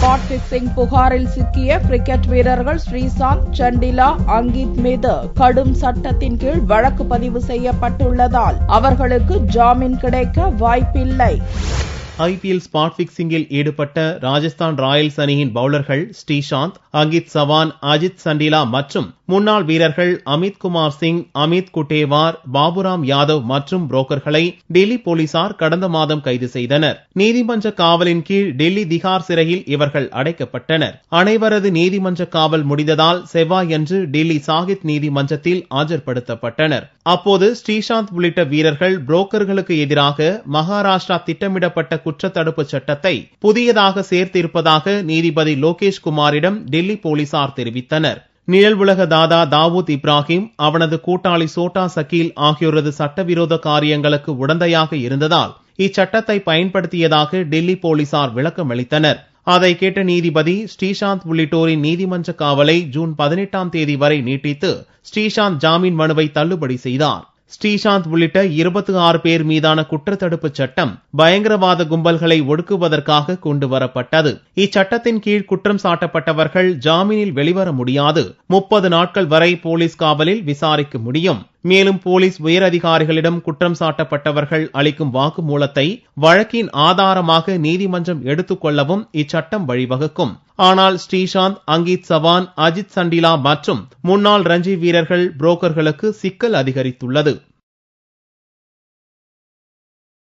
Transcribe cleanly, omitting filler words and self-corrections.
Spot fixing புகாரில் சிக்கிய cricket வீரர்கள் ஸ்ரீசாந்த், சண்டிலா, அங்கித் மீது கடும் சட்டத்தின் கீழ் வழக்கு பதிவு செய்யப்பட்டுள்ளதால் அவர்களுக்கு ஜாமீன் கிடைக்க வாய்ப்பில்லை. IPL ஸ்பாட் பிக்சிங்கில் ஈடுபட்ட ராஜஸ்தான் ராயல்ஸ் அணியின் பவுலர்கள் ஸ்ரீசாந்த், அங்கித் சவான், அஜித் சண்டிலா மற்றும் முன்னாள் வீரர்கள் அமித் குமார் சிங், அமித் குட்டேவார், பாபுராம் யாதவ் மற்றும் புரோக்கர்களை டெல்லி போலீசார் கடந்த மாதம் கைது செய்தனர். நீதிமன்ற காவலின் கீழ் டெல்லி திகார் சிறையில் இவர்கள் அடைக்கப்பட்டனர். அனைவரது நீதிமன்ற காவல் முடிந்ததால் செவ்வாயன்று டெல்லி சாகித் நீதிமன்றத்தில் ஆஜர்படுத்தப்பட்டனர். அப்போது ஸ்ரீசாந்த் உள்ளிட்ட வீரர்கள் புரோக்கர்களுக்கு எதிராக மகாராஷ்டிரா திட்டமிடப்பட்ட குற்றத்தடுப்பு சட்டத்தை புதியதாக சேர்த்திருப்பதாக நீதிபதி லோகேஷ் குமாரிடம் டெல்லி போலீசார் தெரிவித்தனர். நிழல் உலக தாதா தாவூத் இப்ராஹிம், அவனது கூட்டாளி சோட்டா சக்கீல் ஆகியோரது சட்டவிரோத காரியங்களுக்கு உடந்தையாக இருந்ததால் இச்சட்டத்தை பயன்படுத்தியதாக டெல்லி போலீசார் விளக்கம் அளித்தனர். அதை கேட்ட நீதிபதி ஸ்ரீசாந்த் உள்ளிட்டோரின் நீதிமன்ற காவலை ஜூன் 18ஆம் தேதி வரை நீட்டித்து ஸ்ரீசாந்த் ஜாமீன் மனுவை தள்ளுபடி செய்தார். ஸ்ரீசாந்த் உள்ளிட்ட 26 பேர் மீதான குற்றத்தடுப்பு சட்டம் பயங்கரவாத கும்பல்களை ஒடுக்குவதற்காக கொண்டு வரப்பட்டது. இச்சட்டத்தின் கீழ் குற்றம் சாட்டப்பட்டவர்கள் ஜாமீனில் வெளிவர முடியாது. 30 நாட்கள் வரை போலீஸ் காவலில் விசாரிக்க முடியும். மேலும் போலீஸ் உயரதிகாரிகளிடம் குற்றம் சாட்டப்பட்டவர்கள் அளிக்கும் வாக்குமூலத்தை வழக்கின் ஆதாரமாக நீதிமன்றம் எடுத்துக் கொள்ளவும் இச்சட்டம் வழிவகுக்கும். ஆனால் ஸ்ரீசாந்த், அங்கித் சவான், அஜித் சண்டிலா மற்றும் முன்னாள் ரஞ்சி வீரர்கள் புரோக்கர்களுக்கு சிக்கல் அதிகரித்துள்ளது.